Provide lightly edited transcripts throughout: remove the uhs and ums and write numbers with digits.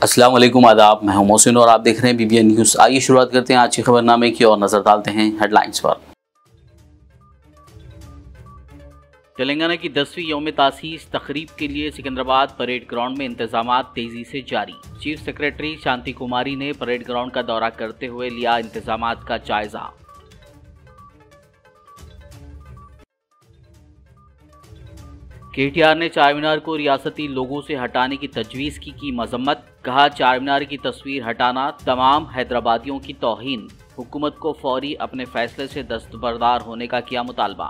अस्सलाम वालेकुम, आदाब। मैं हूं मोहसिन और आप देख रहे हैं BBN न्यूज़। आइए शुरुआत करते हैं आज की खबरनामे की और नजर डालते हैं हेडलाइंस पर। तेलंगाना की 10वीं यौम तासीस तकरीब के लिए सिकंदराबाद परेड ग्राउंड में इंतजामात तेजी से जारी। चीफ सेक्रेटरी शांति कुमारी ने परेड ग्राउंड का दौरा करते हुए लिया इंतजामात का जायजा। KTR ने चार मीनार को रियासती लोगों से हटाने की तजवीज़ की मजम्मत। कहा, चार मीनार की तस्वीर हटाना तमाम हैदराबादियों की तौहीन। हुकूमत को फौरी अपने फैसले से दस्तबरदार होने का किया मुतालबा।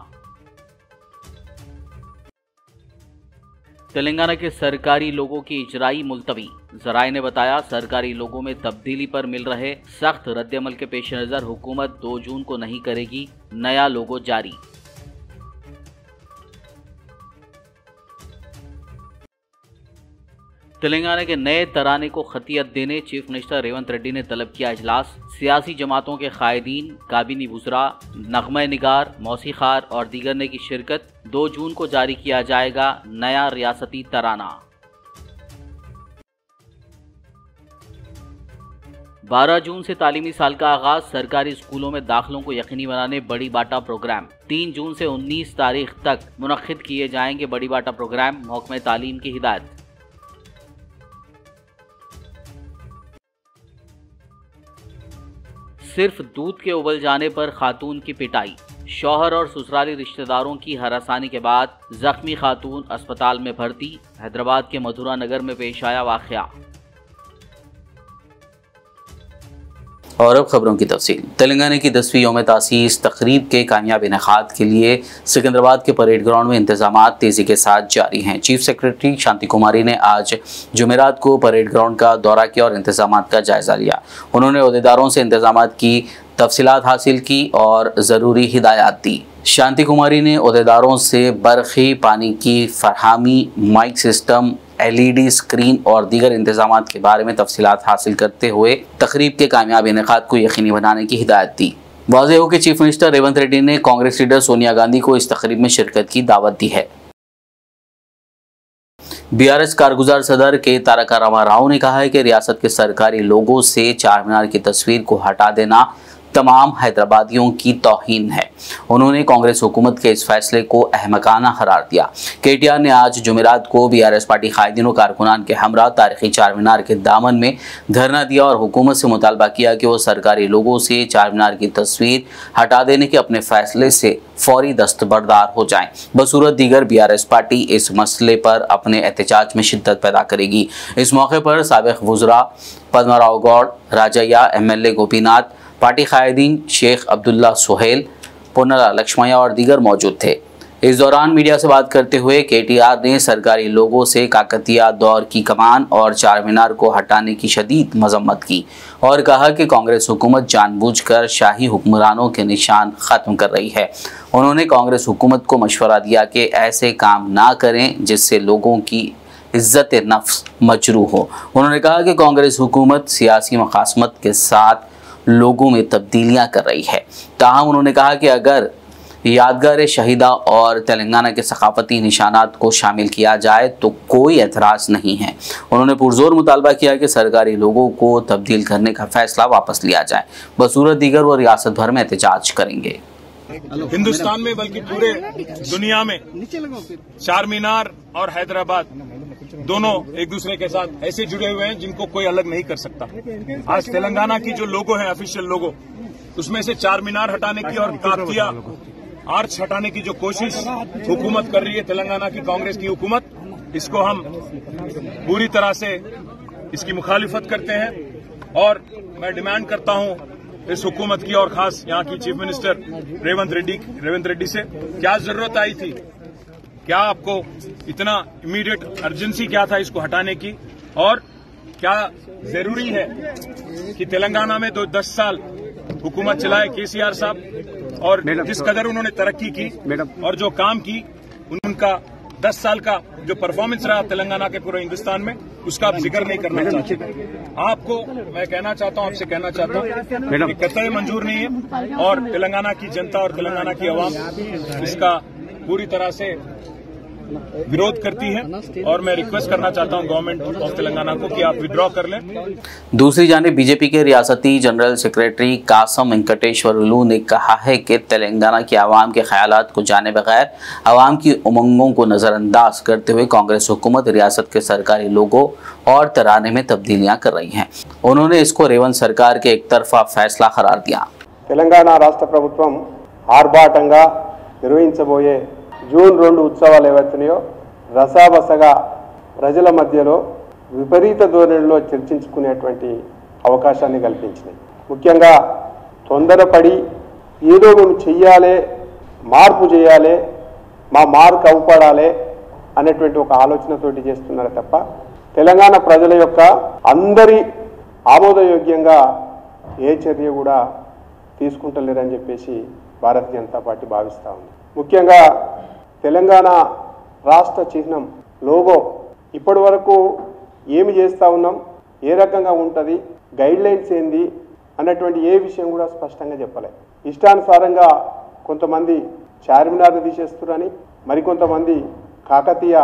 तेलंगाना के सरकारी लोगों की इजराई मुलतवी। जराए ने बताया, सरकारी लोगों में तब्दीली पर मिल रहे सख्त रद्दअमल के पेश नज़र हुकूमत 2 जून को नहीं करेगी नया लोगो जारी। तेलंगाना के नए तराने को खतियत देने चीफ मिनिस्टर रेवंत रेड्डी ने तलब किया इजलास। सियासी जमातों के कायदीन, काबिनी वुज़रा, नगमा निगार, मौसीक़ार और दीगर ने की शिरकत। 2 जून को जारी किया जाएगा नया रियासती तराना। 12 जून से तालीमी साल का आगाज। सरकारी स्कूलों में दाखिलों को यकीनी बनाने बड़ी बाटा प्रोग्राम। 3 जून से 19 तारीख तक मुनक्किद किए जाएंगे बड़ी बाटा प्रोग्राम। महकमे तालीम की हिदायत। सिर्फ दूध के उबल जाने पर खातून की पिटाई। शौहर और ससुराली रिश्तेदारों की हरासानी के बाद जख्मी खातून अस्पताल में भर्ती। हैदराबाद के मधुरा नगर में पेश आया वाकया। और अब खबरों की तफसील। तेलंगाना की 10वीं यौम तासीस तकरीब के कामयाब इनेकाद के लिए सिकंदराबाद के परेड ग्राउंड में इंतजामात तेज़ी के साथ जारी हैं। चीफ सेक्रेटरी शांति कुमारी ने आज जुमेरात को परेड ग्राउंड का दौरा किया और इंतजामात का जायज़ा लिया। उन्होंने अहदेदारों से इंतजामात की तफसीलात हासिल की और ज़रूरी हिदायत दी। शांति कुमारी ने अहदेदारों से बरक़ी, पानी की फरहमी, माइक सिस्टम, LED स्क्रीन और दीगर इंतजामात के बारे में तफसीलात हासिल करते हुए तकरीब के कामयाब इनेकाद को यकीनी बनाने की हिदायत दी। वाज़ेह हो कि चीफ मिनिस्टर रेवंत रेड्डी ने कांग्रेस लीडर सोनिया गांधी को इस तकरीब में शिरकत की दावत दी है। BRS कारगुजार सदर के तारका रामा राव ने कहा है कि रियासत के सरकारी लोगों से चार मीनार की तस्वीर को हटा देना तमाम हैदराबादियों की तौहीन है। उन्होंने कांग्रेस हुकूमत के इस फैसले को अहमकाना करार दिया। KTR ने आज जुमेरात को BRS पार्टी कायदीन और कारकुनान के हमरा तारीखी चार मीनार के दामन में धरना दिया और हुकूमत से मुतालबा किया कि वो सरकारी लोगों से चार मीनार की तस्वीर हटा देने के अपने फैसले से फौरी दस्तबरदार हो जाएं। बसूरत दीगर BRS पार्टी इस मसले पर अपने एहतजाज में शिद्दत पैदा करेगी। इस मौके पर साबिक वुज़रा पद्माराव गौड़, राजैया, MLA गोपीनाथ, पार्टी कायदीन शेख अब्दुल्ला सुहेल, पुनरा लक्ष्मया और दीगर मौजूद थे। इस दौरान मीडिया से बात करते हुए KTR ने सरकारी लोगों से काकतिया दौर की कमान और चार मीनार को हटाने की शदीद मजम्मत की और कहा कि कांग्रेस हुकूमत जानबूझकर शाही हुक्मरानों के निशान ख़त्म कर रही है। उन्होंने कांग्रेस हुकूमत को मशवरा दिया कि ऐसे काम ना करें जिससे लोगों की इज्जत नफ्स मजरूह हो। उन्होंने कहा कि कांग्रेस हुकूमत सियासी मकासमत के साथ लोगों में तब्दीलियां कर रही है। ताहम उन्होंने कहा कि अगर यादगार शहीदा और तेलंगाना के सकाफती निशानात को शामिल किया जाए तो कोई एतराज़ नहीं है। उन्होंने पुरजोर मुतालबा किया कि सरकारी लोगों को तब्दील करने का फैसला वापस लिया जाए। बसूरत दीगर वो रियासत भर में एहतजाज करेंगे। हिंदुस्तान में बल्कि पूरे दुनिया में चार मीनार और हैदराबाद दोनों एक दूसरे के साथ ऐसे जुड़े हुए हैं जिनको कोई अलग नहीं कर सकता। आज तेलंगाना की जो लोगो है, ऑफिशियल लोगो, उसमें से चार मीनार हटाने की और काकतिया आर्च हटाने की जो कोशिश हुकूमत कर रही है, तेलंगाना की कांग्रेस की हुकूमत, इसको हम पूरी तरह से इसकी मुखालिफत करते हैं। और मैं डिमांड करता हूं इस हुकूमत की और खास यहां की चीफ मिनिस्टर रेवंत रेड्डी से, क्या जरूरत आई थी, क्या आपको इतना इमीडिएट अर्जेंसी क्या था इसको हटाने की, और क्या जरूरी है कि तेलंगाना में 10 साल हुकूमत चलाए KCR साहब और जिस कदर उन्होंने तरक्की की और जो काम की, उनका 10 साल का जो परफॉर्मेंस रहा तेलंगाना के पूरे हिंदुस्तान में, उसका आप जिक्र नहीं करना चाहते। आपको मैं कहना चाहता हूं, आपसे कहना चाहता हूं कि कतई मंजूर नहीं है और तेलंगाना की जनता और तेलंगाना की आवाम इसका पूरी तरह से विरोध करती है और मैं रिक्वेस्ट करना चाहता हूं गवर्नमेंट ऑफ तेलंगाना को कि आप विड्रॉ कर लें। दूसरी जानिब बीजेपी के रियासती जनरल सेक्रेटरी कासम वेंकटेश्वरलू ने कहा है कि तेलंगाना के आवाम के ख्यालात को जाने बगैर आवाम की उमंगों को नजरअंदाज करते हुए कांग्रेस हुकूमत रियासत के सरकारी लोगों और तराने में तब्दीलियां कर रही हैं। उन्होंने इसको रेवंत सरकार के एक तरफा फैसला करार दिया। తెలంగాణ రాష్ట్ర ప్రభుత్వం ఆర్భాటంగా నిర్వహించబోయే జూన్ 2 ఉత్సవాలు ఏవైతున్నాయో రసాబసగా ప్రజల మధ్యలో విపరీత ధోరణిలో చర్చించుకునేటువంటి అవకాశాన్ని కల్పించినాయి. ముఖ్యంగా తొందరపడి ఏదో మేము చెయ్యాలి, మార్పు చేయాలి, మా మార్క్ అవపడాలి అనేటువంటి ఒక ఆలోచనతోటి చేస్తున్నారు తప్ప తెలంగాణ ప్రజల యొక్క అందరి ఆమోదయోగ్యంగా ఏ చర్య కూడా తీసుకుంటలేరని చెప్పేసి భారతీయ జనతా పార్టీ భావిస్తూ ఉంది. ముఖ్యంగా తెలంగాణ రాష్ట్ర చిహ్నం లోగో ఇప్పటి వరకు ఏమి చేస్తూ ఉన్నాం, ఏ రకంగా ఉంటుంది, గైడ్ లైన్స్ ఏంది అన్నటువంటి ఏ విషయం కూడా స్పష్టంగా చెప్పలే. ఇష్టానుసారంగా కొంతమంది చార్మినార్ని తీసేస్తురని, మరికొంతమంది కాకతీయ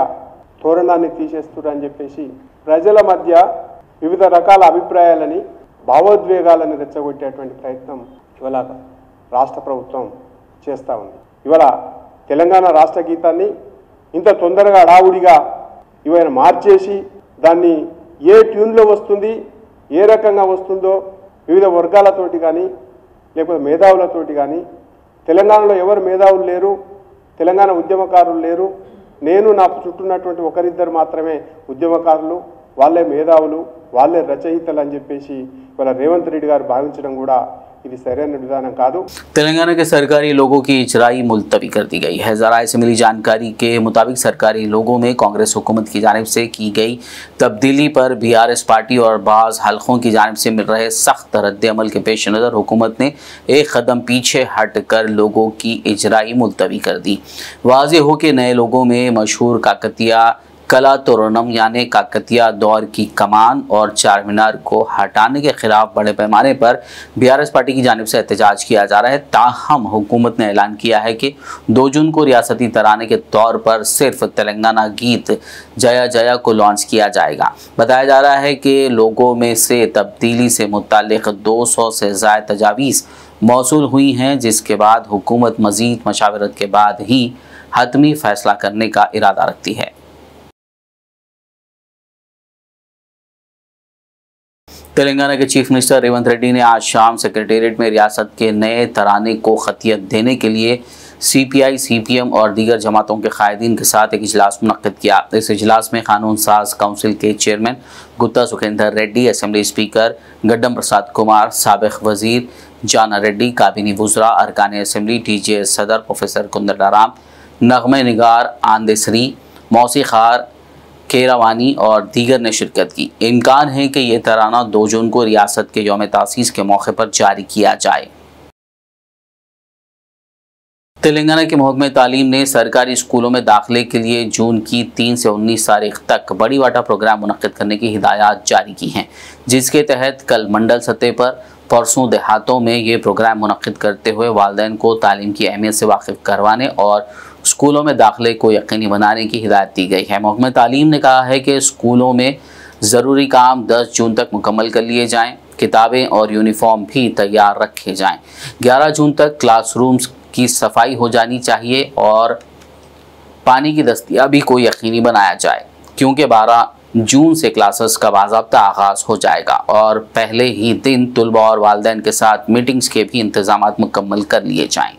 తోరణాన్ని తీసేస్తురని చెప్పేసి ప్రజల మధ్య వివిధ రకాల అభిప్రాయాలని, భావోద్వేగాలను రెచ్చగొట్టేటువంటి ప్రయత్నం ఇవాళ రాష్ట్ర ప్రభుత్వం చేస్తూ ఉంది. ఇవాళ తెలంగాణ రాష్ట్ర గీతాన్ని ఇంత తొందరగా హడావుడిగా ఇవాళ మార్చేసి దాన్ని ఏ ట్యూన్లో వస్తుంది, ఏ రకంగా వస్తుందో వివిధ వర్గాలతోటి కానీ లేకపోతే మేధావులతోటి కానీ, తెలంగాణలో ఎవరు మేధావులు లేరు, తెలంగాణ ఉద్యమకారులు లేరు, నేను నాకు చుట్టూన్నటువంటి ఒకరిద్దరు మాత్రమే ఉద్యమకారులు, వాళ్ళే మేధావులు, వాళ్ళే రచయితలు అని చెప్పేసి ఇవాళ రేవంత్ రెడ్డి గారు భావించడం కూడా ఇది సరైన విధానం కాదు। तेलंगाना के सरकारी लोगों की इजराई मुलतवी कर दी गई है। जराये से मिली जानकारी के मुताबिक सरकारी लोगों में कांग्रेस हुकूमत की जानिब से की गई तब्दीली पर बीआरएस पार्टी और बाज़ हलकों की जानिब से मिल रहे सख्त रद्द-ए-अमल के पेश नज़र हुकूमत ने एक कदम पीछे हट कर लोगों की इजराई मुलतवी कर दी। वाज़ेह हो कि नए लोगों में मशहूर काकतिया कला तोरणम यानी काकतिया दौर की कमान और चार मीनार को हटाने के खिलाफ बड़े पैमाने पर बीआरएस पार्टी की जानिब से एहतजाज किया जा रहा है। ताहम हुकूमत ने ऐलान किया है कि 2 जून को रियासती तराने के तौर पर सिर्फ तेलंगाना गीत जया जया को लॉन्च किया जाएगा। बताया जा रहा है कि लोगों में से तब्दीली से मुताल्लिक 200 से ज़ायद तजावीज़ मौसूल हुई हैं, जिसके बाद हुकूमत मज़ीद मशावरत के बाद ही हतमी फैसला करने का इरादा रखती है। तेलंगाना के चीफ मिनिस्टर रेवंत रेड्डी ने आज शाम सेक्रेटेरिएट में रियासत के नए तराने को खतियत देने के लिए सीपीआई, सीपीएम और दीगर जमातों के कायदीन के साथ एक इजलास मुनक्किद किया। इस इजलास में कानून साज काउंसिल के chairman Gutha Sukhender Reddy, assembly speaker Gaddam Prasad Kumar, साबिक वजीर जाना रेड्डी, काबीनी वुज़रा, अरकान असेंबली, टीजेएस सदर प्रोफेसर कुंदराराम, नगमे निगार आंदेसरी, मौसीखार केरावानी और दीगर ने शिरकत की। इम्कान है कि यह तराना 2 जून को रियासत के यौम तासीस के मौके पर जारी किया जाए। तेलंगाना के महकमे तालीम ने सरकारी स्कूलों में दाखिले के लिए जून की 3 से 19 तारीख तक बड़ी वाटा प्रोग्राम मुनक्किद करने की हिदायत जारी की हैं, जिसके तहत कल मंडल सतह पर, परसों देहातों में ये प्रोग्राम मुनक्किद करते हुए वालिदैन को तालीम की अहमियत से वाकिफ़ करवाने और स्कूलों में दाखिले को यकीनी बनाने की हिदायत दी गई है। महकमा तालीम ने कहा है कि स्कूलों में ज़रूरी काम 10 जून तक मुकम्मल कर लिए जाएं, किताबें और यूनिफॉर्म भी तैयार रखे जाएं। 11 जून तक क्लासरूम्स की सफाई हो जानी चाहिए और पानी की दस्तयाबी को यकीनी बनाया जाए, क्योंकि 12 जून से क्लासेस का बाज़ाब्ता आगाज़ हो जाएगा और पहले ही दिन तुलबा और वालिदैन के साथ मीटिंग्स के भी इंतजाम मुकम्मल कर लिए जाएँ।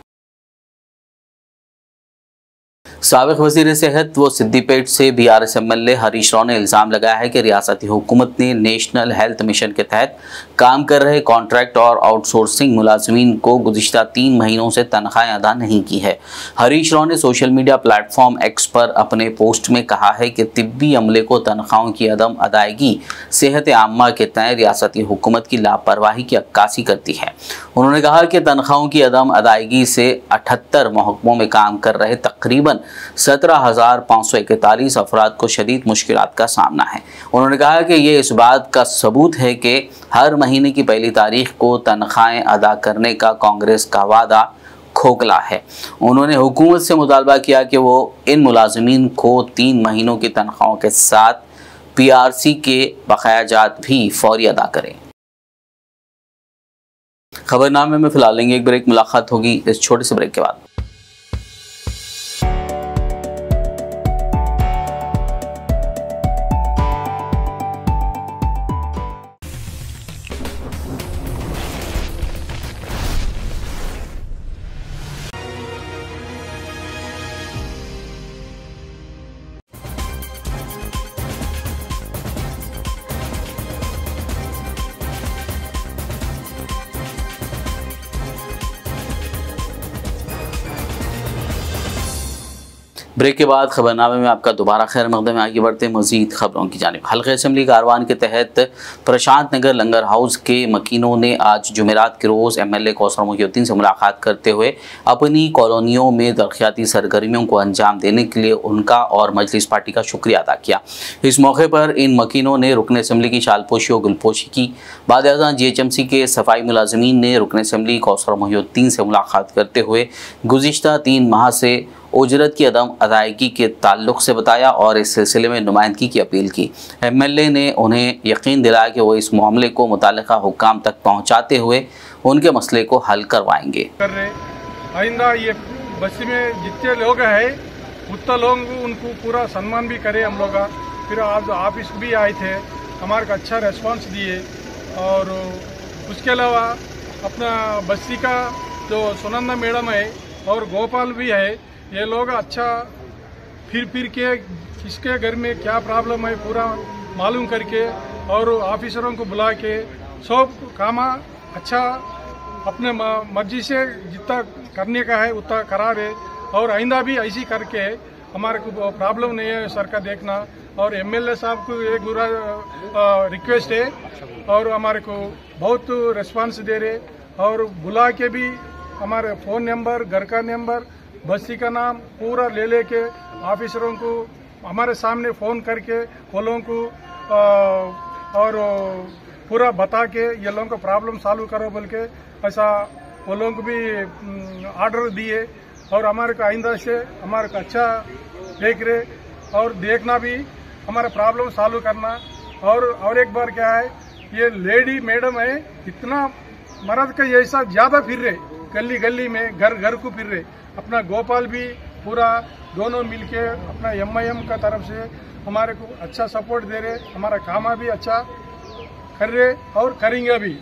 साबिक वज़ीर सेहत व सिद्दीपेट से बीआरएस एमएलए हरीश राव ने इल्ज़ाम लगाया है कि रियासती हुकूमत ने नेशनल हेल्थ मिशन के तहत काम कर रहे कॉन्ट्रैक्ट और आउटसोर्सिंग मुलाजमीन को गुज़िश्ता 3 महीनों से तनख्वाहें अदा नहीं की है। हरीश राव ने सोशल मीडिया प्लेटफॉर्म एक्स पर अपने पोस्ट में कहा है कि तिब्बी अमले को तनख्वाहों की अदम अदायगी सेहत आम्मा के तय रियासती हुकूमत की लापरवाही की अक्कासी करती है। उन्होंने कहा कि तनख्वाहों की अदम अदायगी से 78 महकमों में काम कर रहे तकरीबन 17,541 अफराद को शदीद मुश्किलात का सामना है। उन्होंने कहा कि ये इस बात का सबूत है कि हर महीने की पहली तारीख को तनख्वाहें अदा करने का कांग्रेस का वादा खोखला है। उन्होंने हुकूमत से मुतालबा किया कि वो इन मुलाजिमीन को 3 महीनों की तनख्वाहों के साथ PRC के बकायाजात भी फौरी अदा करें। खबरनामे में फिलहाल लेंगे एक ब्रेक, मुलाकात होगी इस छोटे से ब्रेक के बाद। ब्रेक के बाद खबरनामे में आपका दोबारा खैर मकदम है। आगे बढ़ते हैं मजीद खबरों की जानिब। हल्के असम्बली कारवान के तहत प्रशांत नगर लंगर हाउस के मकीनों ने आज जुमेरात के रोज़ MLA कौसर मोहिउद्दीन से मुलाकात करते हुए अपनी कॉलोनियों में तरक्याती सरगर्मियों को अंजाम देने के लिए उनका और मजलिस पार्टी का शुक्रिया अदा किया। इस मौके पर इन मकीनों ने रुकन असम्बली की शालपोशी और गुलपोशी की। बाद GHMC के सफाई मुलाजमीन ने रुकन असम्बली कौसर मोहिउद्दीन से मुलाकात करते हुए गुज़िश्ता 3 माह से उजरत की अदम अदायगी के ताल्लुक़ से बताया और इस सिलसिले में नुमाइंदगी की अपील की। MLA ने उन्हें यकीन दिलाया कि वो इस मामले को मुताल्लिक़ा हुक्काम तक पहुँचाते हुए उनके मसले को हल करवाएंगे। आइंदा ये बस्ती में जितने लोग हैं उतना लोग उनको पूरा सम्मान भी करें हम लोग। फिर आज ऑफिस भी आए थे, हमारे को अच्छा रेस्पॉन्स दिए। और उसके अलावा अपना बस्ती का जो सुनंदा मैडम है और गोपाल भी है, ये लोग अच्छा फिर के किसके घर में क्या प्रॉब्लम है पूरा मालूम करके और ऑफिसरों को बुला के सब काम अच्छा अपने मर्जी से जितना करने का है उतना करा रहे। और आइंदा भी ऐसी करके हमारे को प्रॉब्लम नहीं है सर का देखना। और MLA साहब को एक बुरा रिक्वेस्ट है और हमारे को बहुत रिस्पांस दे रहे और बुला के भी हमारे फ़ोन नंबर, घर का नंबर, बस्ती का नाम पूरा ले लेके ऑफिसरों को हमारे सामने फ़ोन करके वो लोगों को और पूरा बता के ये लोगों को प्रॉब्लम सॉल्व करो बोल के ऐसा वो लोगों को भी ऑर्डर दिए। और हमारे को आइंदा से हमारे को अच्छा देख रहे और देखना भी हमारा प्रॉब्लम सॉल्व करना। और एक बार क्या है, ये लेडी मैडम है इतना मर्द का जैसा ज़्यादा फिर रहे, गली गली में घर घर को फिर रहे। अपना गोपाल भी पूरा दोनों मिलके अपना MIM का तरफ से हमारे को अच्छा सपोर्ट दे रहे, हमारा काम भी अच्छा कर रहे और करेंगे भी।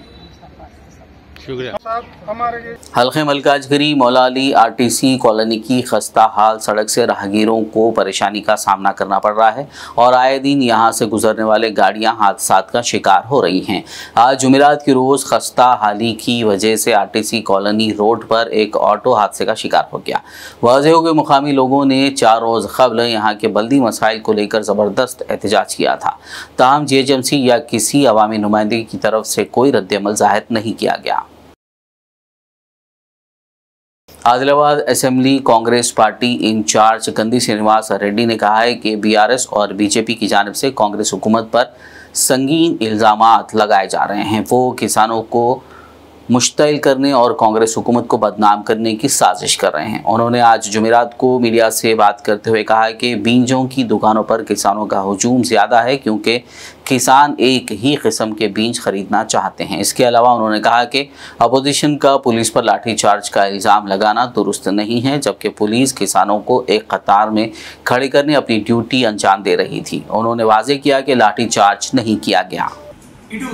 शुक्रिया। हल्के मलकाजगिरी मौला अली RTC कॉलोनी की खस्ता हाल सड़क से राहगीरों को परेशानी का सामना करना पड़ रहा है और आए दिन यहां से गुजरने वाले गाड़ियां हादसात का शिकार हो रही हैं। आज जुमेरात की रोज़ खस्ता हाली की वजह से RTC कॉलोनी रोड पर एक ऑटो हादसे का शिकार हो गया। वाज़ेह हो गए मुकामी लोगों ने 4 रोज़ कबल यहाँ के बल्दी मसाइल को लेकर ज़बरदस्त एहतजाज किया था, ताहम GHMC या किसी अवामी नुमाइंदगी की तरफ से कोई रद्द-ए-अमल ज़ाहिर नहीं किया गया। Adilabad assembly Congress party incharge Kandi Srinivas Reddy ने कहा है कि BRS और BJP की जानिब से कांग्रेस हुकूमत पर संगीन इल्ज़ामात लगाए जा रहे हैं। वो किसानों को मुश्तइल करने और कांग्रेस हुकूमत को बदनाम करने की साजिश कर रहे हैं। उन्होंने आज जुमेरात को मीडिया से बात करते हुए कहा कि बीजों की दुकानों पर किसानों का हुजूम ज़्यादा है क्योंकि किसान एक ही किस्म के बीज खरीदना चाहते हैं। इसके अलावा उन्होंने कहा कि अपोजिशन का पुलिस पर लाठीचार्ज का इल्ज़ाम लगाना दुरुस्त नहीं है, जबकि पुलिस किसानों को एक कतार में खड़े करने अपनी ड्यूटी अंजाम दे रही थी। उन्होंने वाज़ेह किया कि लाठीचार्ज नहीं किया गया। ఇటు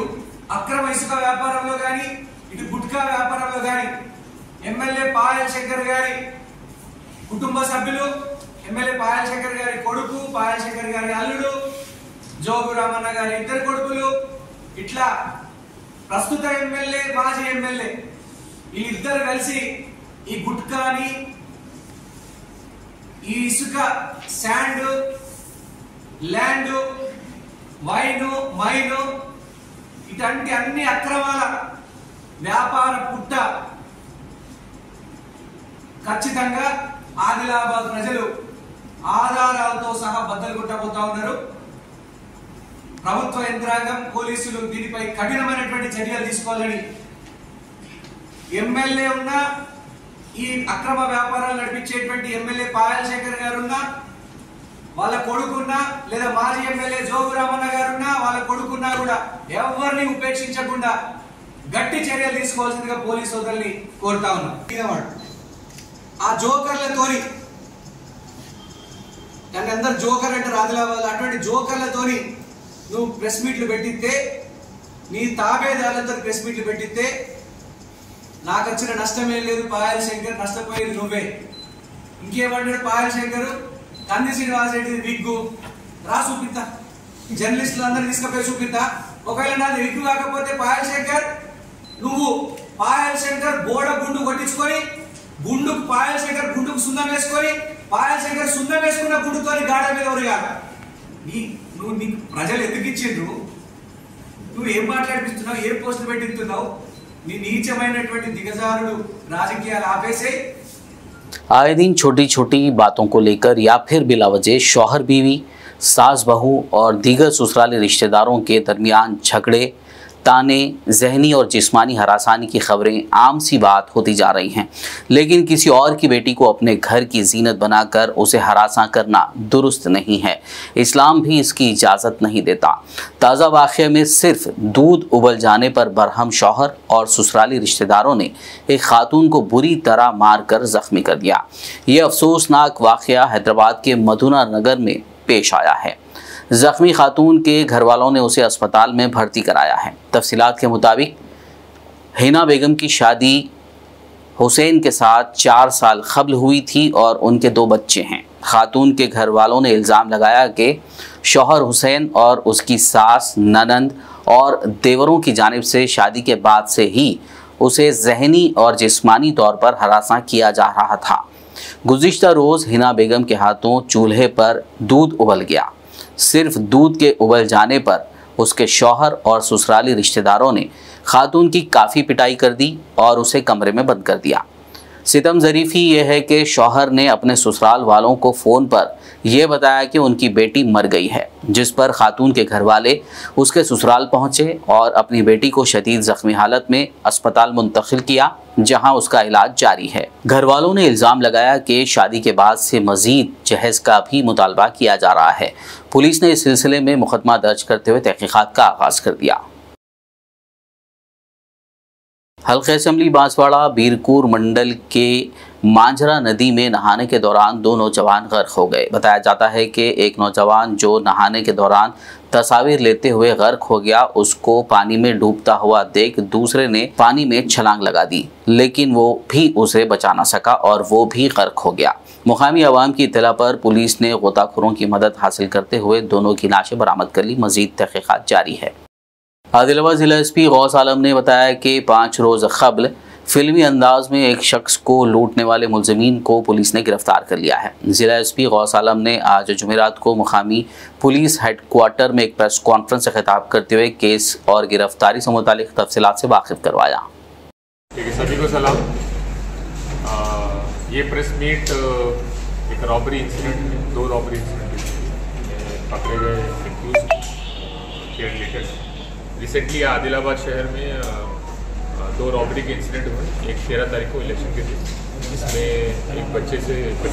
గుట్కా వ్యాపారంలో గాని ఎమ్మెల్యే పాయల్ శంకర్ గారి కుటుంబ సభ్యులు, ఎమ్మెల్యే పాయల్ శంకర్ గారి కొడుకు, పాయల్ శంకర్ గారి అల్లుడు, జోగు రామన్న గారి 2 కొడుకులు, ఇట్లా ప్రస్తుత ఎమ్మెల్యే, మాజీ ఎమ్మెల్యే వీళ్ళిద్దరు కలిసి ఈ గుట్కాని, ఈ ఇసుక, శాండ్, ల్యాండ్, వైన్, మైన్ ఇట్లాంటి అన్ని అక్రమాల వ్యాపార పుట్ట ఖచ్చితంగా ఆదిలాబాద్ ప్రజలు ఆధారాలతో సహా బద్దలు కొట్టబోతా ఉన్నారు. ప్రభుత్వ యంత్రాంగం, పోలీసులు దీనిపై కఠినమైనటువంటి చర్యలు తీసుకోవాలని ఎమ్మెల్యే ఉన్నా ఈ అక్రమ వ్యాపారాలు నడిపించేటువంటి ఎమ్మెల్యే పాయల్ శేఖర్ గారున్నా, వాళ్ళ కొడుకున్నా, లేదా మాజీ ఎమ్మెల్యే జోగు రామన్న గారున్నా, వాళ్ళ కొడుకున్నా కూడా ఎవరిని ఉపేక్షించకుండా గట్టి చర్యలు తీసుకోవాల్సిందిగా పోలీసు సోదరుల్ని కోరుతా ఉన్నాం. ఆ జోకర్లతోని, దాన్ని అందరు జోకర్ అంటారు ఆదిలాబాద్, అటువంటి జోకర్లతోని నువ్వు ప్రెస్ మీట్లు పెట్టిస్తే, నీ తాబేదారులతో ప్రెస్ మీట్లు పెట్టిస్తే నాకు వచ్చిన నష్టమే లేదు. పాయల్ శంకర్ నష్టపోయేది నువ్వే. ఇంకేమంటాడు పాయల్ శంకర్, కంది శ్రీనివాస్ రెడ్డి విగ్గు రా చూపిస్తా, జర్నలిస్టులు అందరూ తీసుకుపోయి చూపిస్తా. ఒకవేళ నాది విగ్గు కాకపోతే పాయల్ శంకర్, నువ్వు పాయల్ శంకర్ బోడ గుండు కొట్టించుకొని, గుండుకు పాయల్ శంకర్ గుండుకు సున్నం వేసుకొని, పాయల్ శంకర్ సున్నం వేసుకున్న గుండుతో గాడ మీద ఎవరుగా నువ్వు నీకు ప్రజలు ఎందుకు ఇచ్చిండ్రు? నువ్వు ఏం మాట్లాడిపిస్తున్నావు? ఏ పోస్టులు పెట్టిస్తున్నావు? నీ నీచమైనటువంటి దిగజారుడు రాజకీయాలు ఆపేసే. आए दिन छोटी छोटी बातों को लेकर या फिर बिला वजह शौहर बीवी, सास बहू और दीगर ससुराली रिश्तेदारों के दरमियान झगड़े, ताने, जहनी और जिस्मानी हरासानी की खबरें आम सी बात होती जा रही हैं। लेकिन किसी और की बेटी को अपने घर की जीनत बनाकर उसे हरासा करना दुरुस्त नहीं है। इस्लाम भी इसकी इजाज़त नहीं देता। ताज़ा वाक़ये में सिर्फ दूध उबल जाने पर बरहम शौहर और ससुराली रिश्तेदारों ने एक खातून को बुरी तरह मारकर ज़ख्मी कर दिया। ये अफसोसनाक वाक़या हैदराबाद के मधुना नगर में पेश आया है। जख्मी खातून के घर वालों ने उसे अस्पताल में भर्ती कराया है। तफसीलात के मुताबिक हिना बेगम की शादी हुसैन के साथ 4 साल कबल हुई थी और उनके 2 बच्चे हैं। खातून के घर वालों ने इल्ज़ाम लगाया कि शौहर हुसैन और उसकी सास, ननंद और देवरों की जानिब से शादी के बाद से ही उसे जहनी और जिस्मानी तौर पर हरासा किया जा रहा था। गुज़िश्ता रोज़ हिना बेगम के हाथों चूल्हे पर दूध उबल गया। सिर्फ दूध के उबल जाने पर उसके शौहर और ससुराली रिश्तेदारों ने खातून की काफ़ी पिटाई कर दी और उसे कमरे में बंद कर दिया। सितम ज़रीफ़ी ये है कि शौहर ने अपने ससुराल वालों को फ़ोन पर यह बताया कि उनकी बेटी मर गई है, जिस पर खातून के घर वाले उसके ससुराल पहुँचे और अपनी बेटी को शदीद ज़ख्मी हालत में अस्पताल मुंतकिल किया, जहां उसका इलाज जारी है। घर वालों ने इल्ज़ाम लगाया कि शादी के बाद से मज़ीद जहेज़ का भी मुतालबा किया जा रहा है। पुलिस ने इस सिलसिले में मुकदमा दर्ज करते हुए तहकीक़ात का आगाज़ कर दिया। हल्के असम्बली बांसवाड़ा बीरपुर मंडल के मांझरा नदी में नहाने के दौरान 2 नौजवान गर्क हो गए। बताया जाता है कि एक नौजवान जो नहाने के दौरान तस्वीर लेते हुए गर्क हो गया, उसको पानी में डूबता हुआ देख दूसरे ने पानी में छलांग लगा दी, लेकिन वो भी उसे बचा ना सका और वो भी गर्क हो गया। मुकामी अवाम की इत्तला पर पुलिस ने गोताखोरों की मदद हासिल करते हुए दोनों की लाशें बरामद कर ली। मजीद तहकीकात जारी है। आदिलाबाद जिला एसपी गौस आलम ने बताया कि 5 रोज़ कबल फिल्मी अंदाज में एक शख्स को लूटने वाले मुलज़मीन को पुलिस ने गिरफ्तार कर लिया है। जिला एसपी गौस आलम ने आज जुमेरात को मुकामी पुलिस हेडक्वार्टर में एक प्रेस कॉन्फ्रेंस से खिताब करते हुए केस और गिरफ्तारी से मुतालिक तफसीलात से वाकिफ करवाया। सभी को सलाम। ये प्रेस मीट एक रॉबरी इंसिडेंट में 2 रॉबरी इंसिडेंट पकड़े गए एक्यूज के रिलेटेड। रिसेंटली आदिलाबाद शहर में 2 रॉबरी के इंसिडेंट हुए। एक 13 तारीख को इलेक्शन के दिन, जिसमें एक बच्चे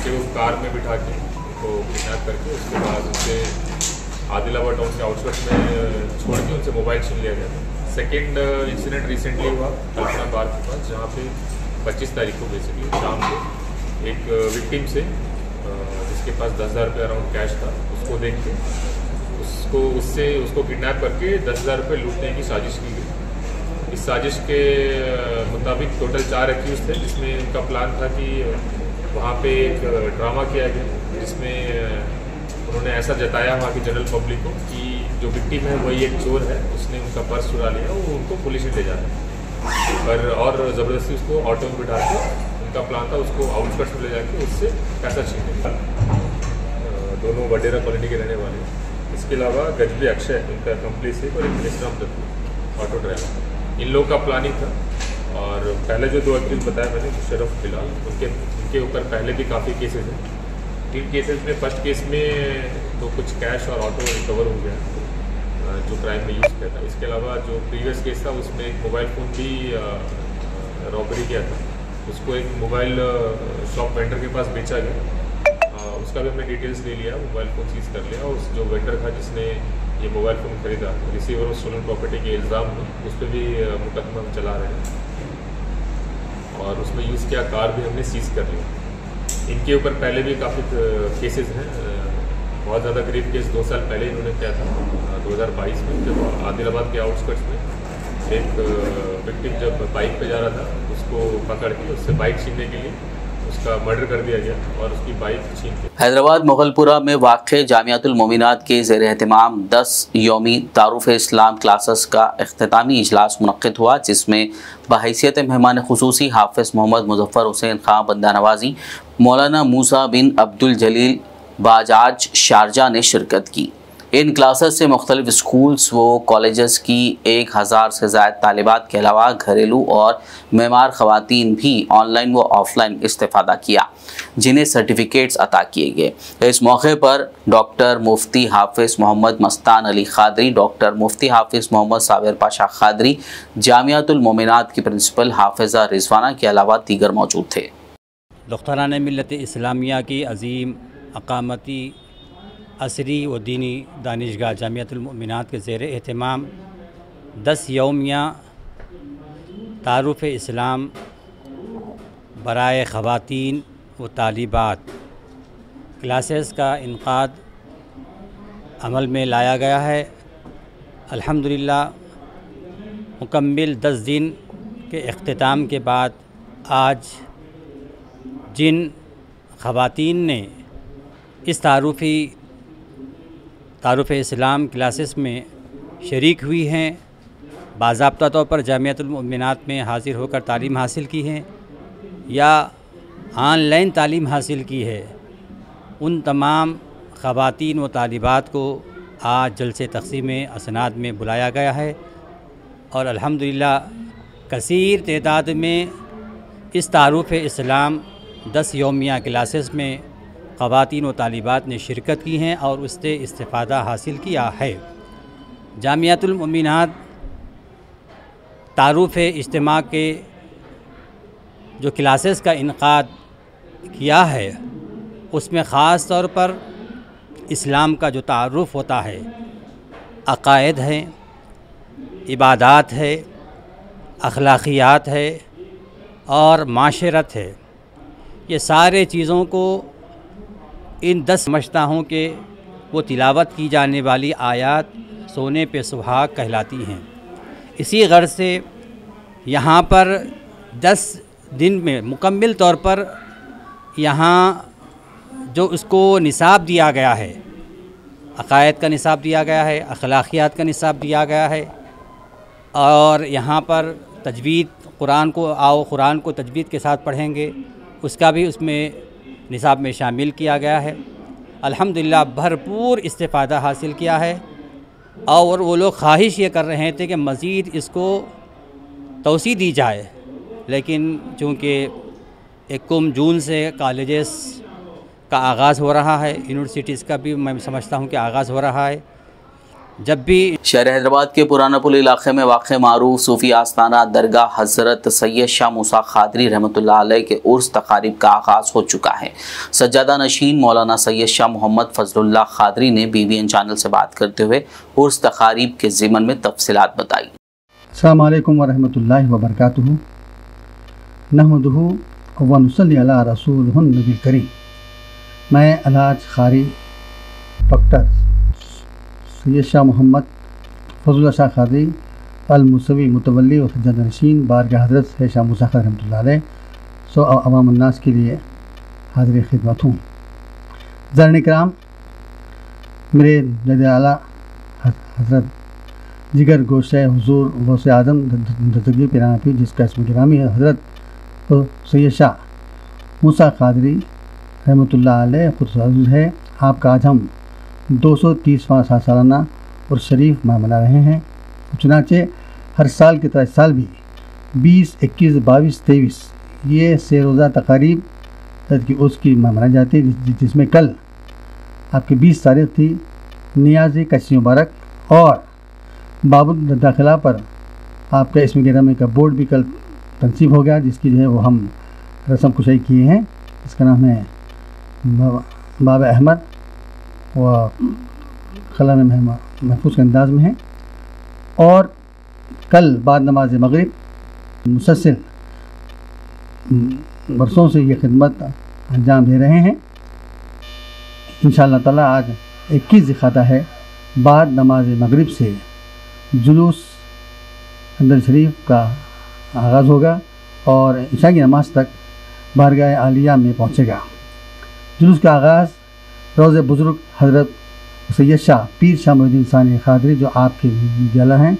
को कार में बिठा के उनको किडनैप करके उसके बाद उनसे आदिलाबाद टाउन के आउटस्कर्ट्स में छोड़ के उनसे मोबाइल छीन लिया गया था। सेकेंड इंसिडेंट रिसेंटली हुआ कल्पना पार्क के पास, जहाँ पे 25 तारीख को बेसिकली शाम को एक विक्टिम से जिसके पास 10,000 रुपये अराउंड कैश था, उसको देख के उसको किडनैप करके 10,000 रुपये लूटने की साजिश की गई। इस साजिश के मुताबिक टोटल 4 एक्यूज थे, जिसमें उनका प्लान था कि वहाँ पे एक ड्रामा किया गया, जिसमें उन्होंने ऐसा जताया वहाँ की जनरल पब्लिक को कि जो विक्टिम है वही एक चोर है, उसने उनका पर्स चुरा लिया, वो उनको पुलिस ने ले जाना पर और ज़बरदस्ती उसको ऑटो में बिठा के उनका प्लान था उसको आउटस्कर्ट्स में ले जाके उससे पैसा छीनने का। दोनों वडेरा कॉलोनी के रहने वाले। इसके अलावा गजबे अक्षय उनका कंप्लीस है और एक मिश्राम दत्तू ऑटो ड्राइवर। इन लोगों का प्लानिंग था। और पहले जो 2 एक्यूज बताया मैंने, मुशर्रफ बिलाल, उनके ऊपर पहले भी काफ़ी केसेस हैं। 3 केसेस में फर्स्ट केस में तो कुछ कैश और ऑटो रिकवर हो गया जो क्राइम में यूज़ किया था। इसके अलावा जो प्रीवियस केस था उसमें एक मोबाइल फ़ोन भी रॉबरी किया था उसको एक मोबाइल शॉप वेंडर के पास बेचा गया। उसका भी हमने डिटेल्स ले लिया, मोबाइल फ़ोन सीज कर लिया। और उस जो वेंडर था जिसने ये मोबाइल फ़ोन खरीदा, रिसीवर ऑफ स्टोलन प्रॉपर्टी के इल्ज़ाम में उस पर भी मुकदमा हम चला रहे हैं। और उसमें यूज़ किया कार भी हमने सीज कर लिया। इनके ऊपर पहले भी काफ़ी केसेस हैं, बहुत ज़्यादा करीब केस 2 साल पहले इन्होंने किया था 2022 में, जब आदिलाबाद के आउटस्कर्ट्स में एक विक्टिम जब बाइक पे जा रहा था, उसको पकड़ के उससे बाइक छीनने के लिए उसका मर्डर कर दिया गया और उसकी बाइक छीन के। हैदराबाद मुगलपुरा में वाक़े जामियातुल मोमिनात के ज़ेर एहतमाम 10 यौमी तारुफ़ इस्लाम क्लासेस का इख्तितामी इजलास मुनक़्क़िद हुआ, जिसमें बहैसियत मेहमान खुसूसी हाफ़िज़ मोहम्मद मुज़फ़्फ़र हुसैन खां बंदा नवाज़ी, मौलाना मूसा बिन अब्दुल जलील बाजाज शारजा ने शिरकत की। इन क्लासेस से मुख्तलिफ स्कूल्स व कॉलेजेस की 1000 से ज़ायद तालिबात के अलावा घरेलू और मेमार ख़वातीन भी ऑनलाइन व ऑफलाइन इस्तेफ़ादा किया, जिन्हें सर्टिफिकेट्स अता किए गए। इस मौके पर डॉक्टर मुफ्ती हाफिज़ मोहम्मद मस्तान अली खादरी, डॉक्टर मुफ्ती हाफिज़ मोहम्मद साबिर पाशा खादरी, जामियातुल मोमिनात की प्रिंसिपल हाफिज़ा रिजवाना के अलावा दीगर मौजूद थे। दुख्तरान मिल्लत इस्लामिया की अज़ीम अक़ामती असरी व दीनी दानिशगाह जामियातुल मोमिनात के ज़ेर एहतमाम 10 यौमिया तारुफ़ इस्लाम बराए ख़वातीन व तालिबात क्लासेस का इनक़ाद अमल में लाया गया है। अल्हम्दुलिल्लाह मुकम्मिल 10 दिन के इख्तिताम के बाद आज जिन ख़वातीन ने इस तारुफ़ इस्लाम क्लासेस में शरीक हुई हैं, बाज़ाब्ता तौर पर जामियातुल मोमिनात में हाज़िर होकर तालीम हासिल की है या ऑनलाइन तालीम हासिल की है, उन तमाम ख़वातीन व तालिबात को आज जलसे तक़सीम असनाद में बुलाया गया है। और अल्हम्दुलिल्लाह कसीर तादाद में इस तारुफ़ इस्लाम 10 यौमिया क्लासेस में ख़वातीन व तालिबात ने शिरकत की हैं और उससे इस्तिफ़ादा हासिल किया है। जामियातुल मोमिनात तारुफ़ इज्तिमा के जो क्लासेस का इनक़ाद किया है, उसमें ख़ास तौर पर इस्लाम का जो तारुफ़ होता है, अक़ायद हैं, इबादात है, अखलाक़ियात है और माशरत है, ये सारे चीज़ों को इन 10 समझता हूँ कि वो तिलावत की जाने वाली आयात सोने पे सुहाग कहलाती हैं। इसी गर्ज़ से यहाँ पर 10 दिन में मुकम्मिल तौर पर यहाँ जो उसको निसाब दिया गया है, अक़ायद का निसाब दिया गया है, अखलाक़ियात का निसाब दिया गया है और यहाँ पर तजवीद कुरान को तजवीद के साथ पढ़ेंगे, उसका भी उसमें निसाब में शामिल किया गया है। अल्हम्दुलिल्लाह भरपूर इस्तिफ़ादा हासिल किया है और वो लोग ख्वाहिश ये कर रहे थे कि मज़ीद इसको तौसी दी जाए, लेकिन चूँकि 1 जून से कॉलेजेस का आगाज़ हो रहा है, यूनिवर्सिटीज़ का भी मैं समझता हूँ कि आगाज़ हो रहा है। जब भी शहर हैदराबाद के पुराना पुल इलाके में वाक़ मारूफ सूफ़ी आस्थाना दरगाह हज़रत सैयद शाह मूसा खादरी रहमतुल्लाह अलैह के उर्स तक़ारीब का आगाज़ हो चुका है। सज्जादा नशीन मौलाना सैयद शाह मोहम्मद फ़ज़लुल्लाह खादरी ने BBN चैनल से बात करते हुए उर्स तक़ारीब के ज़िमन में तफ़सीलात बताई। अस्सलामु अलैकुम व रहमतुल्लाहि व बरकातुहू। नहमदुहू व नुसल्ली अला रसूलिहिन नबी करीम। मैं अलहाज क़ारी डॉक्टर सैयद शाह मोहम्मद फ़ज़लुल्लाह शाह खादरी अल-मुसवी मुतवल्ली व सज्जादा नशीन बारगाह हज़रत सैयद शाह मूसा खादरी रहमतुल्लाह अलैह सो अवाम अन्नास के लिए हाज़िर खिदमत हूँ। ज़ाहिरीन इकराम, मेरे जद आला हज़रत जिगर गोशे हुज़ूर गौसे आज़म दस्तगीर पिराना पीर, जिसका इसम गिरामी है हज़रत सैयद शाह मूसा खादरी रहमतुल्लाह अलैह खुद है। आपका आज हम 230वां सालाना और शरीफ माह मना रहे हैं। चुनाचे हर साल की तरह इस साल भी 20, 21, 22, 23 ये से रोज़ा तक़ारीब की उसकी माह मनाई जाती है, जिसमें कल आपकी 20 तारीख़ थी। नियाज़ी कच्ची मुबारक और बाबुल दाखिला पर आपका इसमें गिरामी का बोर्ड भी कल तनसीब हो गया, जिसकी जो है वो हम रस्म कुशाई किए हैं। इसका नाम है बाबा अहमद व खला में महफूज के अंदाज में है। और कल बाद नमाज मगरिब मुसलसल बरसों से ये खिदमत अंजाम दे रहे हैं। इंशाअल्लाह ताला आज 21 ज़िलक़ादा है, बाद नमाज मगरिब से जुलूस अंदर शरीफ का आगाज़ होगा और इशा की नमाज तक बारगाह आलिया में पहुँचेगा। जुलूस का आगाज़ रोज़े बुज़ुर्ग हज़रत सैयद शाह पीर शाह मोहिउद्दीन सानी क़ादरी जो आपके विद्यालय हैं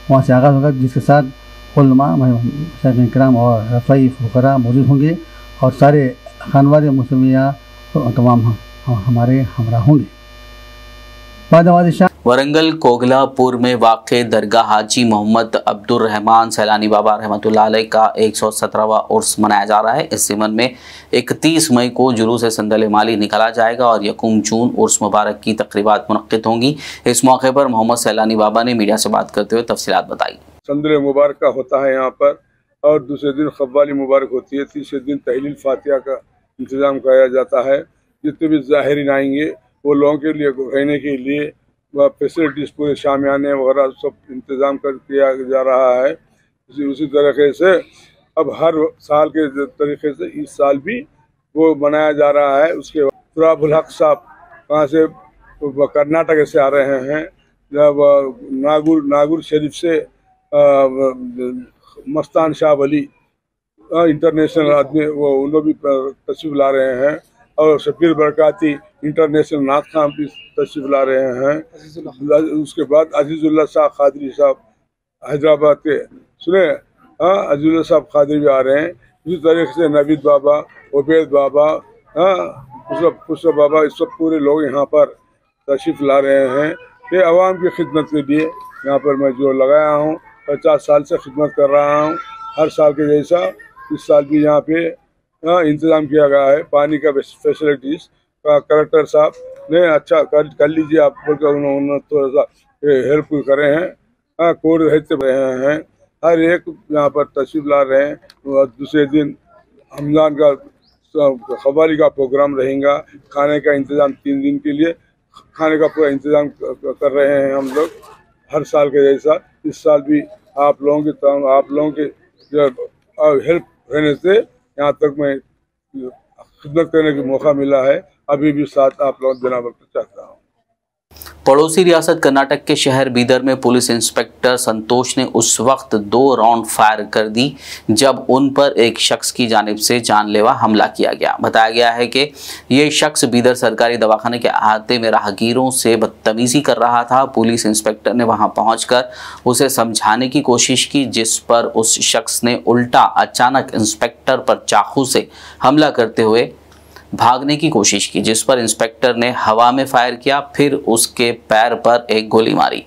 वहाँ से आगाज़ होगा, जिसके साथ उलमा, मशाइख़ किराम और रफ़ाई फ़ुक़रा मौजूद होंगे और सारे खानवाद मुस्लिमिया तमाम हमारे हमरा होंगे। बाद नवाज़ शाह वरंगल कोगलापुर में वाक़े दरगाह हाजी मोहम्मद अब्दुर रहमान सैलानी बाबा रहमतुल्लाह अलैह का 117वां उर्स मनाया जा रहा है। इस ज़िमन में 31 मई को जुलूस संदल माली निकाला जाएगा और 1 जून उर्स मुबारक की तकरीबात मुनक़्क़िद होंगी। इस मौके पर मोहम्मद सैलानी बाबा ने मीडिया से बात करते हुए तफसीलात बताई। संदल मुबारक का होता है यहाँ पर, और दूसरे दिन क़व्वाली मुबारक होती है, तीसरे दिन तहलील फातिहा का इंतज़ाम किया जाता है। जितने भी ज़ाहिरीन आएंगे वो लोगों के लिए रहने के लिए फैसिलिटीज़ पूरे शामियाने वगैरह सब इंतज़ाम कर किया जा रहा है। उसी तरीके से अब हर साल के तरीके से इस साल भी वो बनाया जा रहा है। उसके बाद तुराबुल हक साहब वहाँ से कर्नाटक से आ रहे हैं, जब नागुर शरीफ से मस्तान शाह वली इंटरनेशनल आदमी वो उन लोग भी तशरीफ ला रहे हैं, और शबीर बरकाती इंटरनेशनल नाथ खान भी तशरीफ ला रहे हैं। उसके बाद अजीजुल्लाह शाह क़ादरी साहब हैदराबाद के सुने, अजीजुल्लाह साहब क़ादरी भी आ रहे हैं। इसी तरीके से नवीद बाबा, उबैद बाबा, खुशरफ बाबा, इस सब पूरे लोग यहाँ पर तशरीफ ला रहे हैं। ये आवाम की खिदमत के लिए यहाँ पर मैं जो लगाया हूँ, 50 साल से खिदमत कर रहा हूँ। हर साल के जैसा इस साल भी यहाँ पे इंतज़ाम किया गया है। पानी का फैसिलिटीज़ का कलेक्टर साहब ने अच्छा कर लीजिए आप बोलकर उन्होंने थोड़ा सा हेल्प करे हैं। कोड रहते रहे हैं, हर एक यहाँ पर तशरीफ ला रहे हैं। दूसरे दिन रमज़ान का क़व्वाली का प्रोग्राम रहेगा। खाने का इंतज़ाम 3 दिन के लिए खाने का पूरा इंतज़ाम कर रहे हैं हम लोग, हर साल के जैसा। इस साल भी आप लोगों के हेल्प रहने से यहाँ तक मैं खिदमत करने का मौका मिला है। अभी भी साथ आप लोग देना चाहता हूँ। पड़ोसी रियासत कर्नाटक के शहर बीदर में पुलिस इंस्पेक्टर संतोष ने उस वक्त 2 राउंड फायर कर दी जब उन पर एक शख्स की जानिब से जानलेवा हमला किया गया। बताया गया है कि ये शख्स बीदर सरकारी दवाखाने के अहाते में राहगीरों से बदतमीजी कर रहा था। पुलिस इंस्पेक्टर ने वहां पहुंचकर उसे समझाने की कोशिश की, जिस पर उस शख्स ने उल्टा अचानक इंस्पेक्टर पर चाकू से हमला करते हुए भागने की कोशिश की, जिस पर इंस्पेक्टर ने हवा में फायर किया, फिर उसके पैर पर एक गोली मारी।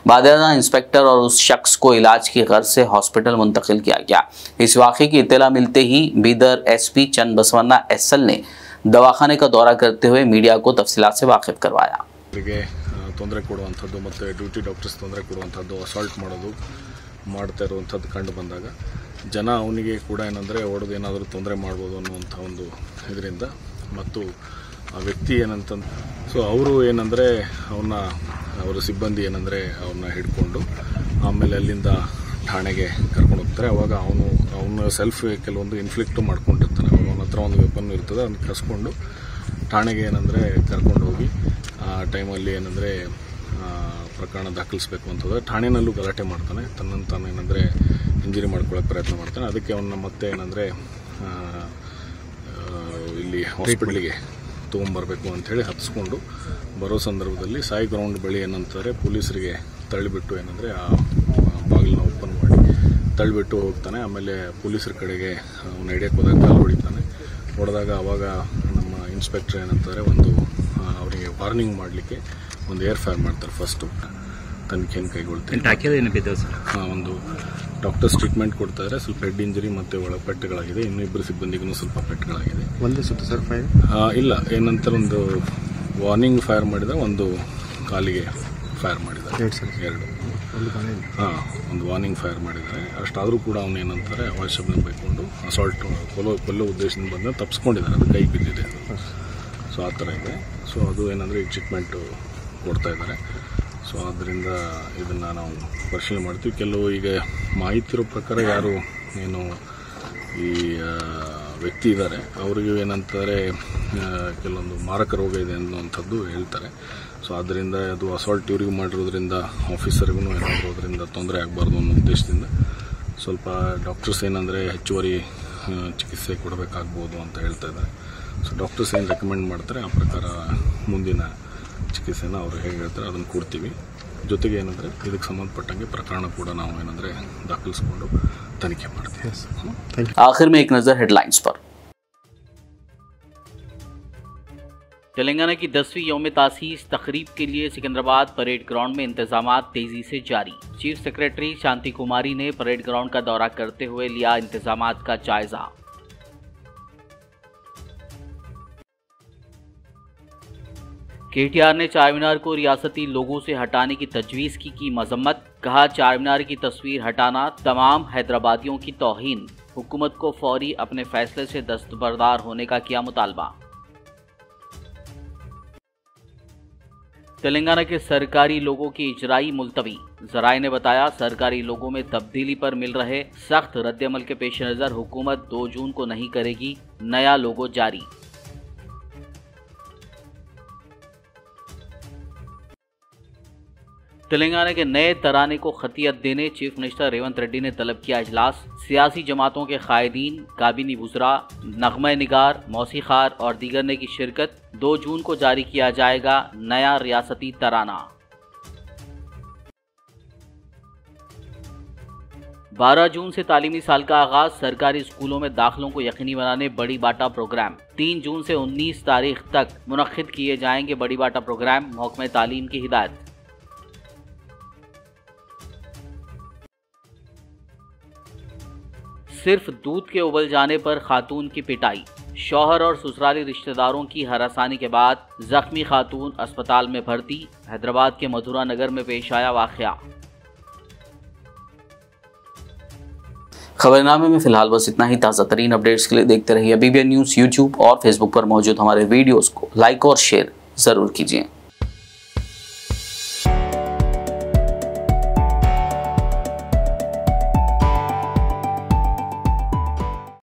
बाकायदा इंस्पेक्टर और उस शख्स को इलाज की गर्ज से हॉस्पिटल मुंतकिल किया गया। इस वाक़े की इत्तला मिलते ही बीदर एसपी चंद बसवन्ना एसएल ने दवाखाने का दौरा करते हुए मीडिया को तफसीलात से वाकिफ करवाया। ತೊಂದರೆ ಕೊಡುವಂಥದ್ದು ಮತ್ತು ಡ್ಯೂಟಿ ಡಾಕ್ಟರ್ಸ್ ತೊಂದರೆ ಕೊಡುವಂಥದ್ದು, ಅಸಾಲ್ಟ್ ಮಾಡೋದು ಮಾಡ್ತಾ ಇರುವಂಥದ್ದು ಕಂಡು ಬಂದಾಗ ಜನ ಅವನಿಗೆ ಕೂಡ ಏನಂದರೆ ಹೊಡೆದು ಏನಾದರೂ ತೊಂದರೆ ಮಾಡ್ಬೋದು ಅನ್ನುವಂಥ ಒಂದು ಇದರಿಂದ, ಮತ್ತು ಆ ವ್ಯಕ್ತಿ ಏನಂತ ಸೊ ಅವರು ಏನಂದರೆ ಅವರ ಸಿಬ್ಬಂದಿ ಏನಂದರೆ ಅವ್ರನ್ನ ಹಿಡ್ಕೊಂಡು ಆಮೇಲೆ ಅಲ್ಲಿಂದ ಠಾಣೆಗೆ ಕರ್ಕೊಂಡು ಹೋಗ್ತಾರೆ. ಅವಾಗ ಅವನು ಸೆಲ್ಫ್ ಕೆಲವೊಂದು ಇನ್ಫ್ಲಿಕ್ಟು ಮಾಡ್ಕೊಂಡಿರ್ತಾನೆ. ಅವನ ಹತ್ರ ಒಂದು ವೆಪನ್ ಇರ್ತದೆ, ಅದನ್ನು ಕಸ್ಕೊಂಡು ಠಾಣೆಗೆ ಏನಂದರೆ ಕರ್ಕೊಂಡು ಹೋಗಿ ಆ ಟೈಮಲ್ಲಿ ಏನಂದರೆ ಪ್ರಕರಣ ದಾಖಲಿಸಬೇಕು ಅಂತಂದರೆ ಠಾಣೆನಲ್ಲೂ ಗಲಾಟೆ ಮಾಡ್ತಾನೆ. ತನ್ನನ್ನು ತಾನು ಏನಂದರೆ ಇಂಜರಿ ಮಾಡ್ಕೊಳ್ಳೋಕೆ ಪ್ರಯತ್ನ ಮಾಡ್ತಾನೆ. ಅದಕ್ಕೆ ಅವನ್ನ ಮತ್ತೆ ಏನಂದರೆ ಇಲ್ಲಿ ಹಾಸ್ಪಿಟ್ಲಿಗೆ ತೊಗೊಂಬರಬೇಕು ಅಂಥೇಳಿ ಹತ್ತಿಸ್ಕೊಂಡು ಬರೋ ಸಂದರ್ಭದಲ್ಲಿ ಸಾಯಿ ಗ್ರೌಂಡ್ ಬಳಿ ಏನಂತಾರೆ ಪೊಲೀಸರಿಗೆ ತಳ್ಳಿಬಿಟ್ಟು ಏನಂದರೆ ಆ ಬಾಗಿಲನ್ನ ಓಪನ್ ಮಾಡಿ ತಳ್ಳಿಬಿಟ್ಟು ಹೋಗ್ತಾನೆ. ಆಮೇಲೆ ಪೊಲೀಸರ ಕಡೆಗೆ ಅವನು ಹಿಡಿಯಕ್ಕೆ ಹೋದಾಗ ಕಾಲು ಹೊಡೆದಾಗ ಅವಾಗ ನಮ್ಮ ಇನ್ಸ್ಪೆಕ್ಟರ್ ಏನಂತಾರೆ ಅವರಿಗೆ ವಾರ್ನಿಂಗ್ ಮಾಡಲಿಕ್ಕೆ ಒಂದು ಏರ್ ಫೈರ್ ಮಾಡ್ತಾರೆ. ಫಸ್ಟು ತನಿಖೆಯನ್ನು ಕೈಗೊಳ್ತಾರೆ. ಒಂದು ಡಾಕ್ಟರ್ಸ್ ಟ್ರೀಟ್ಮೆಂಟ್ ಕೊಡ್ತಾರೆ. ಸ್ವಲ್ಪ ಹೆಡ್ ಇಂಜರಿ ಮತ್ತು ಒಳಪೆಟ್ಟುಗಳಾಗಿದೆ. ಇನ್ನಿಬ್ಬರು ಸಿಬ್ಬಂದಿಗೂ ಸ್ವಲ್ಪ ಪೆಟ್ಟುಗಳಾಗಿದೆ. ಒಂದೇ ಸುತ್ತ ಸರ್ ಫೈರ್ ಇಲ್ಲ, ಏನಂತಾರೆ ಒಂದು ವಾರ್ನಿಂಗ್ ಫೈರ್ ಮಾಡಿದ, ಒಂದು ಕಾಲಿಗೆ ಫೈರ್ ಮಾಡಿದ್ದಾರೆ, 2. ಒಂದು ವಾರ್ನಿಂಗ್ ಫೈರ್ ಮಾಡಿದ್ದಾರೆ. ಅಷ್ಟಾದರೂ ಕೂಡ ಅವನೇನಂತಾರೆ ಅವಶ್ಯಕತೆ ಬೈಕೊಂಡು ಅಸಾಲ್ಟ್ ಕೊಲ್ಲೋ ಉದ್ದೇಶದಿಂದ ಬಂದ ತಪ್ಪಿಸ್ಕೊಂಡಿದ್ದಾರೆ, ಅದು ಕೈ ಬಿದ್ದಿದೆ. ಸೊ ಆ ಥರ ಇದೆ. ಸೊ ಅದು ಏನಂದರೆ ಈಗ ಟ್ರೀಟ್ಮೆಂಟು ಕೊಡ್ತಾ ಇದ್ದಾರೆ. ಸೊ ಆದ್ದರಿಂದ ಇದನ್ನು ನಾವು ಪರಿಶೀಲನೆ ಮಾಡ್ತೀವಿ. ಕೆಲವು ಈಗ ಮಾಹಿತಿ ಇರೋ ಪ್ರಕಾರ ಯಾರು ಏನು ಈ ವ್ಯಕ್ತಿ ಇದ್ದಾರೆ ಅವರಿಗೂ ಏನಂತಾರೆ ಕೆಲವೊಂದು ಮಾರಕ ರೋಗ ಇದೆ ಅನ್ನುವಂಥದ್ದು ಹೇಳ್ತಾರೆ. ಸೊ ಆದ್ದರಿಂದ ಅದು ಅಸಾಲ್ಟ್ ಇವರಿಗೂ ಮಾಡಿರೋದ್ರಿಂದ ಆಫೀಸರ್ಗೂ ಏನಾದರೂ ಅದರಿಂದ ತೊಂದರೆ ಆಗಬಾರ್ದು ಅನ್ನೋ ಉದ್ದೇಶದಿಂದ ಸ್ವಲ್ಪ ಡಾಕ್ಟರ್ಸ್ ಏನಂದರೆ ಹೆಚ್ಚುವರಿ ಚಿಕಿತ್ಸೆ ಕೊಡಬೇಕಾಗ್ಬೋದು ಅಂತ ಹೇಳ್ತಾ ಇದ್ದಾರೆ. ಸೊ ಡಾಕ್ಟರ್ಸ್ ಏನು ರೆಕಮೆಂಡ್ ಮಾಡ್ತಾರೆ ಆ ಪ್ರಕಾರ ಮುಂದಿನ ಚಿಕಿತ್ಸೆನ ಅವರು ಹೇಗೆ ಹೇಳ್ತಾರೆ ಅದನ್ನು ಕೊಡ್ತೀವಿ. ಜೊತೆಗೆ ಏನಂದರೆ ಇದಕ್ಕೆ ಸಂಬಂಧಪಟ್ಟಂಗೆ ಪ್ರಕರಣ ಕೂಡ ನಾವು ಏನಂದರೆ ದಾಖಲಿಸಿಕೊಂಡು तनिखे ಮಾಡ್ತೀವಿ. आखिर में एक नजर हेडलाइंस पर। तेलंगाना की 10वीं यौम तासीस तकरीब के लिए सिकंदराबाद परेड ग्राउंड में इंतजामात तेजी से जारी। चीफ सेक्रेटरी शांति कुमारी ने परेड ग्राउंड का दौरा करते हुए लिया इंतजामात का जायजा। केटीआर ने चारमीनार को रियासती लोगों से हटाने की तजवीज़ की मजम्मत। कहा चारमीनार की तस्वीर हटाना तमाम हैदराबादियों की तौहीन। हुकूमत को फौरी अपने फैसले से दस्तबरदार होने का किया मुतालबा। तेलंगाना के सरकारी लोगों की इजराई मुलतवी। जराए ने बताया सरकारी लोगों में तब्दीली पर मिल रहे सख्त रद्दअमल के पेश नज़र हुकूमत 2 जून को नहीं करेगी नया लोगो जारी। तेलंगाना के नए तराने को खतियत देने चीफ मिनिस्टर रेवंत रेड्डी ने तलब किया इजलास। सियासी जमातों के कायदीन, काबिनी वुज़रा, नगमा निगार, मौसीखार और दीगर ने की शिरकत। 2 जून को जारी किया जाएगा नया रियासती तराना। 12 जून से तालीमी साल का आगाज। सरकारी स्कूलों में दाखिलों को यकीनी बनाने बड़ी बाटा प्रोग्राम। 3 जून से 19 तारीख तक मुनक्किद किए जाएंगे बड़ी बाटा प्रोग्राम। महकमे तालीम की हिदायत। सिर्फ दूध के उबल जाने पर खातून की पिटाई। शौहर और ससुराली रिश्तेदारों की हरासानी के बाद जख्मी खातून अस्पताल में भर्ती। हैदराबाद के मधुरा नगर में पेश आया वाकया। खबरनामे में फिलहाल बस इतना ही। ताज़ा तरीन अपडेट्स के लिए देखते रहिए BBN न्यूज़। यूट्यूब और फेसबुक पर मौजूद हमारे वीडियोस को लाइक और शेयर ज़रूर कीजिए।